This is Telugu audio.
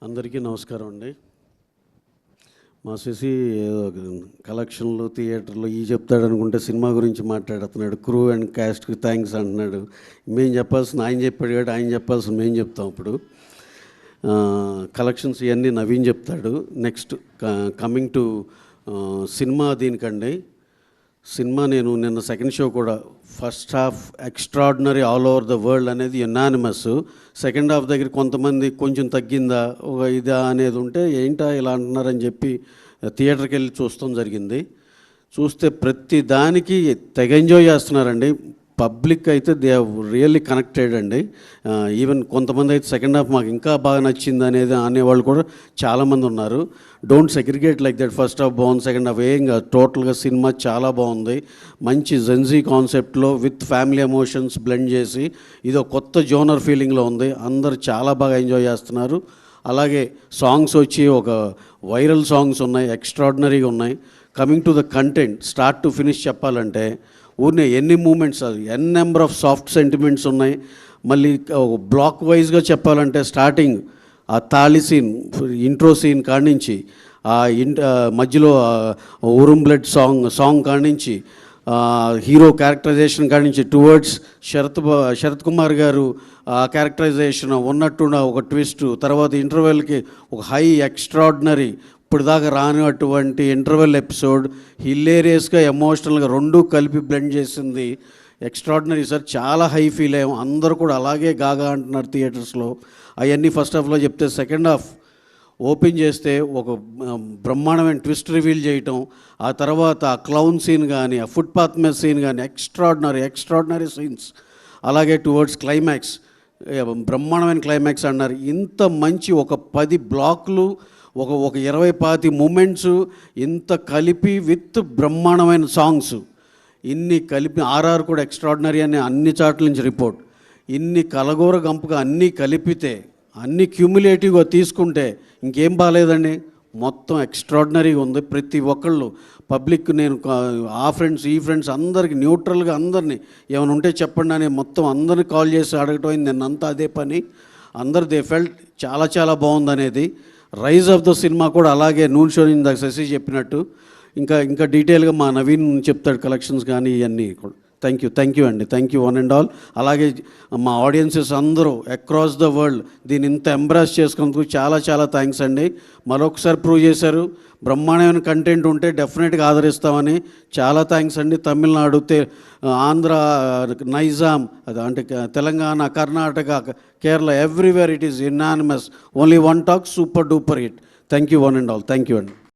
అందరికీ నమస్కారం అండి. మా శశి కలెక్షన్లు థియేటర్లు చెప్తాడనుకుంటే సినిమా గురించి మాట్లాడుతున్నాడు. క్రూ అండ్ క్యాస్ట్కి థ్యాంక్స్ అంటున్నాడు. మేము చెప్పాల్సిన ఆయన చెప్పాడు కాబట్టి ఆయన చెప్పాల్సిన మేము చెప్తాం. ఇప్పుడు కలెక్షన్స్ ఇవన్నీ నవీన్ చెప్తాడు. నెక్స్ట్ కమింగ్ టు సినిమా దీనికండి. సినిమా నేను నిన్న సెకండ్ షో కూడా first half extraordinary all over the world అనేది యునానిమస్. సెకండ్ హాఫ్ దగ్గర కొంతమంది కొంచెం తగ్గిందా ఒక ఇదా అనేది ఉంటే ఏంటా ఇలా అంటున్నారని చెప్పి థియేటర్కి వెళ్ళి చూస్తాం జరిగింది. చూస్తే ప్రతి దానికి తెగ ఎంజాయ్ చేస్తున్నారండి. పబ్లిక్ అయితే దే హ్యావ్ రియల్లీ కనెక్టెడ్ అండి. ఈవెన్ కొంతమంది అయితే సెకండ్ హాఫ్ మాకు ఇంకా బాగా నచ్చింది అనేది అనేవాళ్ళు కూడా చాలామంది ఉన్నారు. Don't segregate like that. First half బాగుంది, సెకండ్ హాఫ్ ఏంగా టోటల్గా సినిమా చాలా బాగుంది. మంచి జెన్జీ కాన్సెప్ట్లో విత్ ఫ్యామిలీ ఎమోషన్స్ బ్లెండ్ చేసి ఇదో కొత్త జోనర్ ఫీలింగ్లో ఉంది. అందరు చాలా బాగా ఎంజాయ్ చేస్తున్నారు. అలాగే సాంగ్స్ వచ్చి ఒక వైరల్ సాంగ్స్ ఉన్నాయి, ఎక్స్ట్రాడినరీగా ఉన్నాయి. Coming to the content start to finish చెప్పాలంటే ఊరినే ఎన్ని moments n number of soft sentiments ఉన్నాయి. మళ్ళీ బ్లాక్ వైజ్గా చెప్పాలంటే స్టార్టింగ్ ఆ తాళి సీన్, ఇంట్రో సీన్ కానించి ఆ మధ్యలో ఉరుం బ్లడ్ సాంగ్ కానించి హీరో క్యారెక్టరైజేషన్ కానించి టువర్డ్స్ శరత్ కుమార్ గారు ఆ క్యారెక్టరైజేషన్ ఉన్నట్టు ఒక ట్విస్ట్, తర్వాత ఇంటర్వెల్కి ఒక హై ఎక్స్ట్రాడినరీ ఇప్పుడు దాకా రానిటువంటి ఇంటర్వెల్ ఎపిసోడ్ హిలేరియస్గా ఎమోషనల్గా రెండూ కలిపి బ్లెండ్ చేసింది. Extraordinary sir. చాలా హై ఫీల్ అయ్యాం. అందరూ కూడా అలాగే గాగా అంటున్నారు థియేటర్స్లో. అవన్నీ ఫస్ట్ హాఫ్లో చెప్తే సెకండ్ హాఫ్ ఓపెన్ చేస్తే ఒక బ్రహ్మాండమైన ట్విస్ట్ రివీల్ చేయటం, ఆ తర్వాత ఆ క్లౌన్ సీన్ కానీ ఆ ఫుట్పాత్ మీద సీన్ కానీ ఎక్స్ట్రాడినరీ సీన్స్. అలాగే టువర్డ్స్ క్లైమాక్స్ బ్రహ్మాండమైన క్లైమాక్స్ అన్నారు. ఇంత మంచి ఒక 10 బ్లాక్లు ఒక 20-25 మూమెంట్స్ ఇంత కలిపి విత్ బ్రహ్మాండమైన సాంగ్స్ ఇన్ని కలిపి ఆర్ఆర్ కూడా ఎక్స్ట్రాడినరీ అని అన్ని చాట్ల నుంచి రిపోర్ట్. ఇన్ని కలగూర గంపగా అన్నీ కలిపితే అన్ని క్యూములేటివ్గా తీసుకుంటే ఇంకేం బాగాలేదండి. మొత్తం ఎక్స్ట్రాడినరీగా ఉంది. ప్రతి ఒక్కళ్ళు పబ్లిక్ నేను ఆ ఫ్రెండ్స్ ఈ ఫ్రెండ్స్ అందరికి న్యూట్రల్గా అందరినీ ఏమైనా ఉంటే చెప్పండి అని మొత్తం అందరిని కాల్ చేసి అడగటం నిన్నంతా అదే పని. అందరు దే ఫెల్ట్ చాలా చాలా బాగుంది అనేది. రైజ్ ఆఫ్ ద సినిమా కూడా అలాగే నూన్ షో ఇందాక శశి చెప్పినట్టు ఇంకా డీటెయిల్గా మా నవీన్ చెప్తాడు కలెక్షన్స్ కానీ ఇవన్నీ కూడా. థ్యాంక్ యూ అండి. Thank you one and all. అలాగే మా ఆడియన్సెస్ అందరూ అక్రాస్ ద వరల్డ్ దీన్ని ఇంత ఎంబ్రాస్ చేసుకున్నందుకు చాలా చాలా థ్యాంక్స్ అండి. మరొకసారి ప్రూవ్ చేశారు. బ్రహ్మాండమైన కంటెంట్ ఉంటే డెఫినెట్గా ఆదరిస్తామని. చాలా థ్యాంక్స్ అండి. తమిళనాడు, ఆంధ్ర, నైజాం, అంటే Telangana, Karnataka, Kerala, everywhere it is unanimous. Only one talk, super duper hit. Thank you one and all. Thank you అండి.